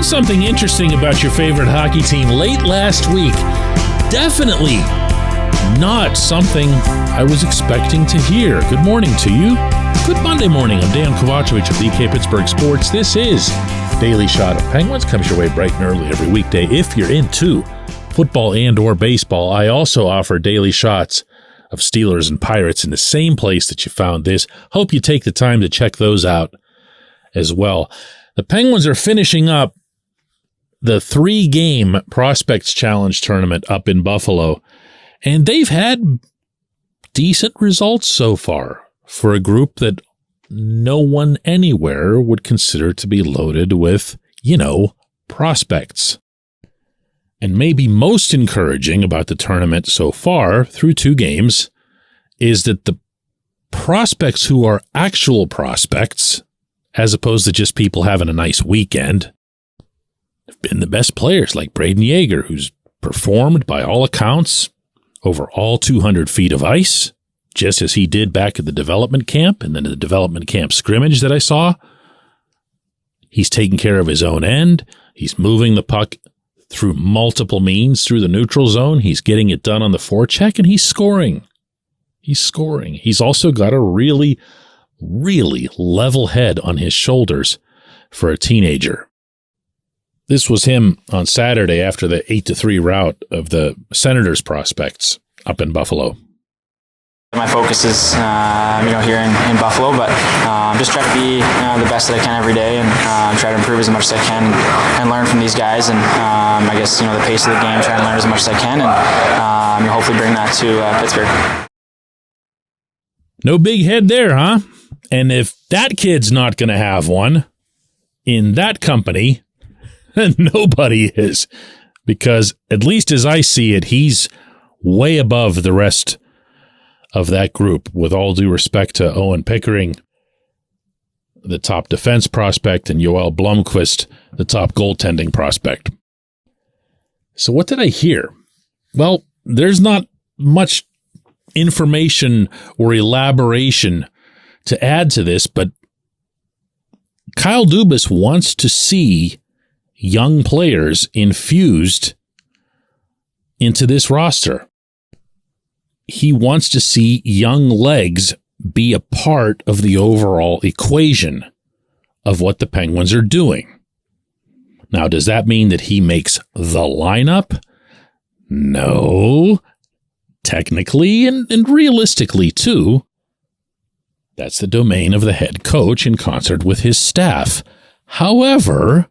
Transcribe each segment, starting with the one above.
learned something interesting about your favorite hockey team late last week. Definitely not something I was expecting to hear. Good morning to you. Good Monday morning. I'm Dejan Kovacevic of DK Pittsburgh Sports. This is Daily Shot of Penguins. Comes your way bright and early every weekday. If you're into football and or baseball, I also offer daily shots of Steelers and Pirates in the same place that you found this. Hope you take the time to check those out as well. The Penguins are finishing up the 3-game Prospects Challenge tournament up in Buffalo, and they've had decent results so far for a group that no one anywhere would consider to be loaded with, prospects. And maybe most encouraging about the tournament so far, through 2 games, is that the prospects who are actual prospects, as opposed to just people having a nice weekend, have been the best players, like Braden Yeager, who's performed by all accounts over all 200 feet of ice, just as he did back at the development camp and then the development camp scrimmage that I saw. He's taking care of his own end. He's moving the puck through multiple means through the neutral zone. He's getting it done on the forecheck, and he's scoring. He's also got a really, really level head on his shoulders for a teenager. This was him on Saturday after the 8-3 rout of the Senators prospects up in Buffalo. My focus is, here in Buffalo, but just try to be the best that I can every day, and try to improve as much as I can and learn from these guys. And I guess the pace of the game, try and learn as much as I can, and hopefully bring that to Pittsburgh. No big head there, huh? And if that kid's not going to have one in that company, nobody is, because at least as I see it, he's way above the rest of that group, with all due respect to Owen Pickering, the top defense prospect, and Yoel Blomqvist, the top goaltending prospect. So what did I hear? Well, there's not much information or elaboration to add to this, but Kyle Dubas wants to see young players infused into this roster. He wants to see young legs be a part of the overall equation of what the Penguins are doing. Now, does that mean that he makes the lineup? No. Technically and realistically, too. That's the domain of the head coach in concert with his staff. However,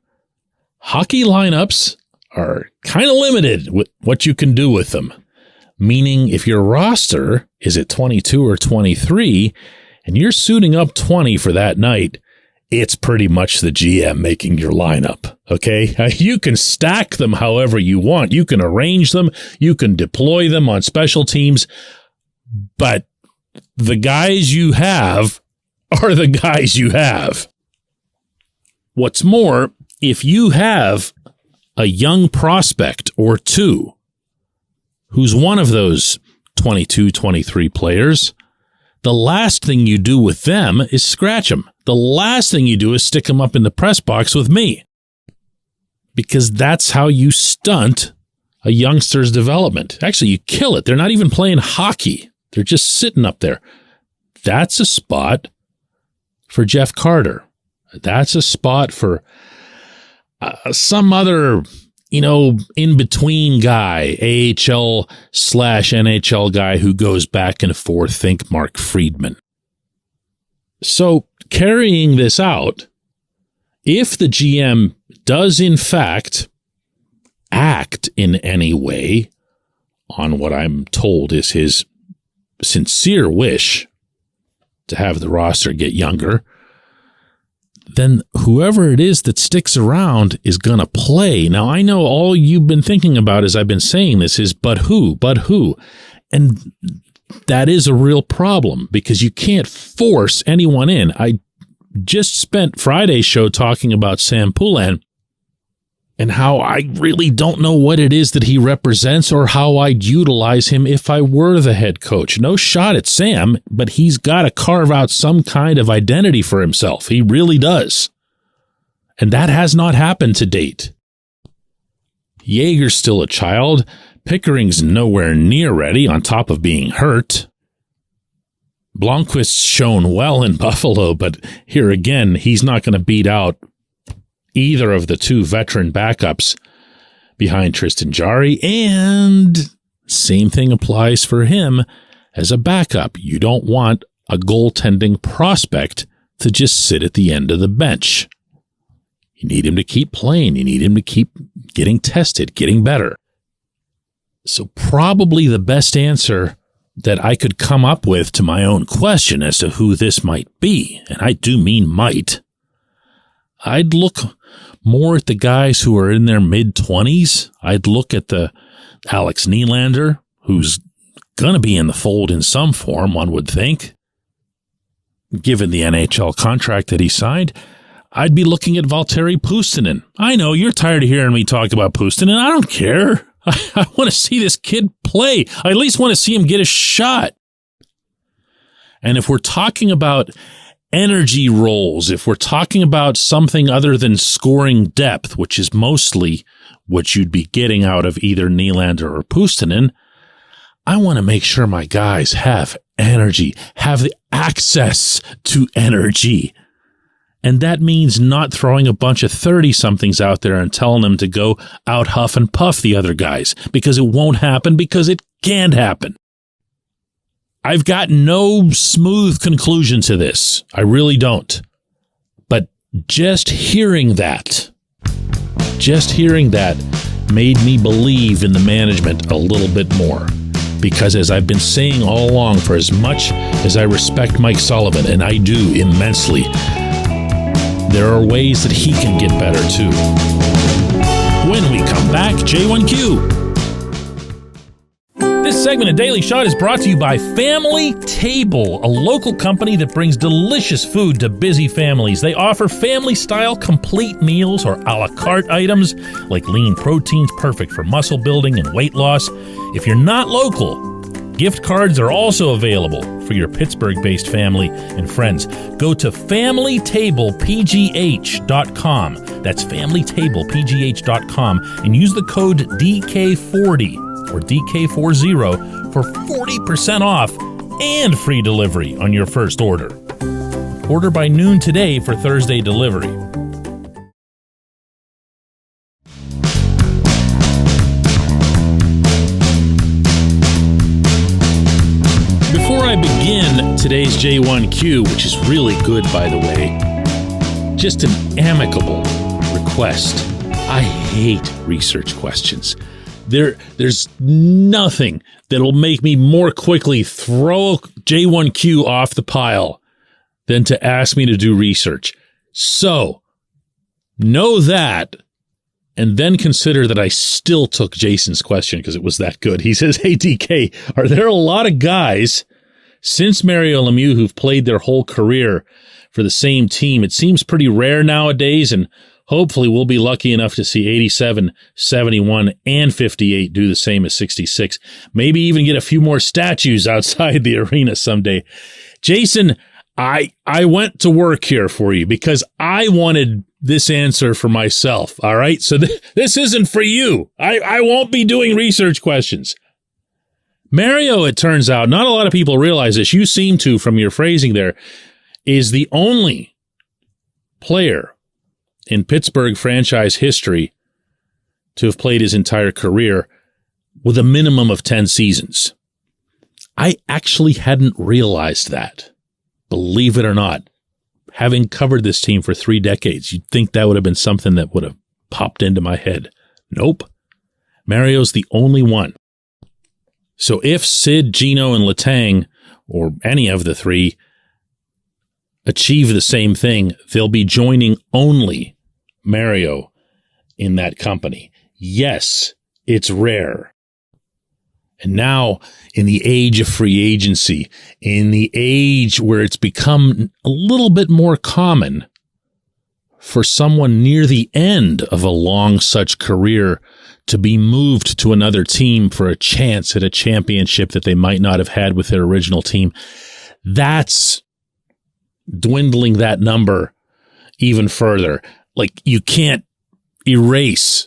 hockey lineups are kind of limited with what you can do with them. Meaning, if your roster is at 22 or 23 and you're suiting up 20 for that night, it's pretty much the GM making your lineup, okay? You can stack them however you want. You can arrange them. You can deploy them on special teams. But the guys you have are the guys you have. What's more, if you have a young prospect or two who's one of those 22, 23 players, the last thing you do with them is scratch them. The last thing you do is stick them up in the press box with me. Because that's how you stunt a youngster's development. Actually, you kill it. They're not even playing hockey. They're just sitting up there. That's a spot for Jeff Carter. That's a spot for some other in-between guy, AHL/NHL guy who goes back and forth, think Mark Friedman. So, carrying this out, if the GM does in fact act in any way on what I'm told is his sincere wish to have the roster get younger, then whoever it is that sticks around is going to play. Now, I know all you've been thinking about as I've been saying this is, but who? And that is a real problem because you can't force anyone in. I just spent Friday's show talking about Sam Poulin and how I really don't know what it is that he represents or how I'd utilize him if I were the head coach. No shot at Sam, but he's got to carve out some kind of identity for himself. He really does. And that has not happened to date. Yeager's still a child. Pickering's nowhere near ready, on top of being hurt. Blomqvist's shown well in Buffalo, but here again, he's not going to beat out either of the two veteran backups behind Tristan Jarry, and same thing applies for him as a backup. You don't want a goaltending prospect to just sit at the end of the bench. You need him to keep playing. You need him to keep getting tested, getting better. So probably the best answer that I could come up with to my own question as to who this might be, and I do mean might, I'd look more at the guys who are in their mid-20s. I'd look at the Alex Nylander, who's going to be in the fold in some form, one would think, given the NHL contract that he signed. I'd be looking at Valtteri Puustinen. I know you're tired of hearing me talk about Puustinen. I don't care. I want to see this kid play. I at least want to see him get a shot. And if we're talking about energy roles, if we're talking about something other than scoring depth, which is mostly what you'd be getting out of either Nylander or Puustinen, I want to make sure my guys have energy, have the access to energy. And that means not throwing a bunch of 30-somethings out there and telling them to go out huff and puff the other guys, because it won't happen, because it can't happen. I've got no smooth conclusion to this. I really don't. But just hearing that made me believe in the management a little bit more. Because as I've been saying all along, for as much as I respect Mike Sullivan, and I do immensely, there are ways that he can get better too. When we come back, J1Q. This segment of Daily Shot is brought to you by Family Table, a local company that brings delicious food to busy families. They offer family-style complete meals or a la carte items like lean proteins perfect for muscle building and weight loss. If you're not local, gift cards are also available for your Pittsburgh-based family and friends. Go to FamilyTablePGH.com. That's FamilyTablePGH.com and use the code DK40 or DK40 for 40% off and free delivery on your first order. Order by noon today for Thursday delivery. Before I begin today's J1Q, which is really good, by the way, just an amicable request. I hate research questions. There's nothing that'll make me more quickly throw J1Q off the pile than to ask me to do research. So, know that, and then consider that I still took Jason's question because it was that good. He says, hey, DK, are there a lot of guys since Mario Lemieux who've played their whole career for the same team? It seems pretty rare nowadays, and hopefully we'll be lucky enough to see 87, 71, and 58 do the same as 66. Maybe even get a few more statues outside the arena someday. Jason, I went to work here for you because I wanted this answer for myself, all right? So this isn't for you. I won't be doing research questions. Mario, it turns out, not a lot of people realize this, you seem to from your phrasing there, is the only player in Pittsburgh franchise history to have played his entire career with a minimum of 10 seasons. I actually hadn't realized that, believe it or not. Having covered this team for 3 decades, you'd think that would have been something that would have popped into my head. Nope. Mario's the only one. So if Sid, Gino, and Letang, or any of the three, achieve the same thing, they'll be joining only Mario in that company. Yes, it's rare. And now, in the age of free agency, in the age where it's become a little bit more common for someone near the end of a long such career to be moved to another team for a chance at a championship that they might not have had with their original team, that's dwindling that number even further. Like, you can't erase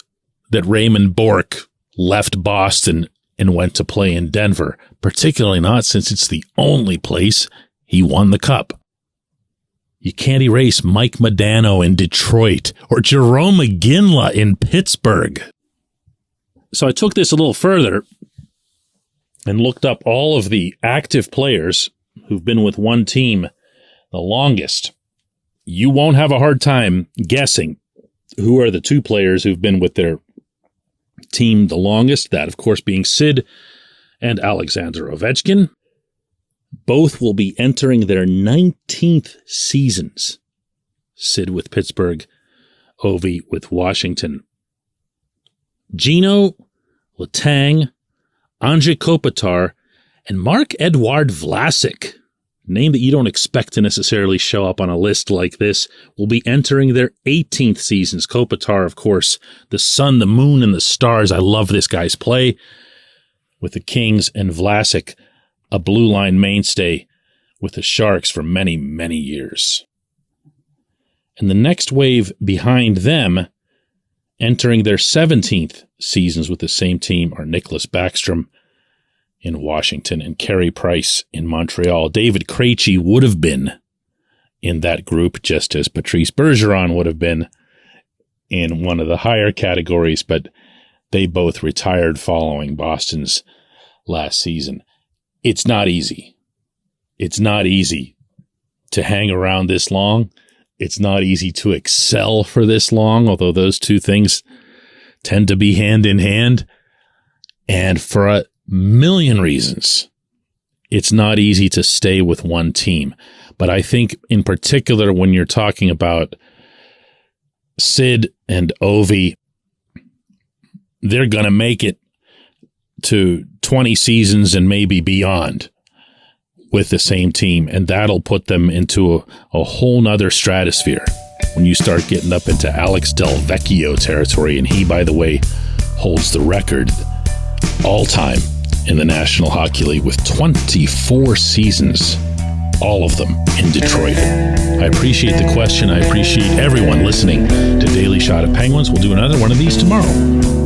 that Raymond Bourque left Boston and went to play in Denver, particularly not since it's the only place he won the cup. You can't erase Mike Modano in Detroit or Jerome McGinley in Pittsburgh. So I took this a little further and looked up all of the active players who've been with one team the longest. You won't have a hard time guessing who are the two players who've been with their team the longest. That, of course, being Sid and Alexander Ovechkin. Both will be entering their 19th seasons. Sid with Pittsburgh, Ovi with Washington. Gino, Letang, Anze Kopitar, and Marc-Edouard Vlasic, name that you don't expect to necessarily show up on a list like this, will be entering their 18th seasons. Kopitar, of course, the sun, the moon, and the stars. I love this guy's play with the Kings, and Vlasic, a blue line mainstay with the Sharks for many, many years. And the next wave behind them, entering their 17th seasons with the same team, are Nicholas Backstrom in Washington and Carey Price in Montreal. David Krejci would have been in that group, just as Patrice Bergeron would have been in one of the higher categories, but they both retired following Boston's last season. It's not easy. It's not easy to hang around this long. It's not easy to excel for this long, although those two things tend to be hand in hand. And for a million reasons, it's not easy to stay with one team. But I think in particular, when you're talking about Sid and Ovi, they're going to make it to 20 seasons and maybe beyond with the same team. And that'll put them into a whole nother stratosphere when you start getting up into Alex Del Vecchio territory. And he, by the way, holds the record all time in the National Hockey League with 24 seasons, all of them in Detroit. I appreciate the question. I appreciate everyone listening to Daily Shot of Penguins. We'll do another one of these tomorrow.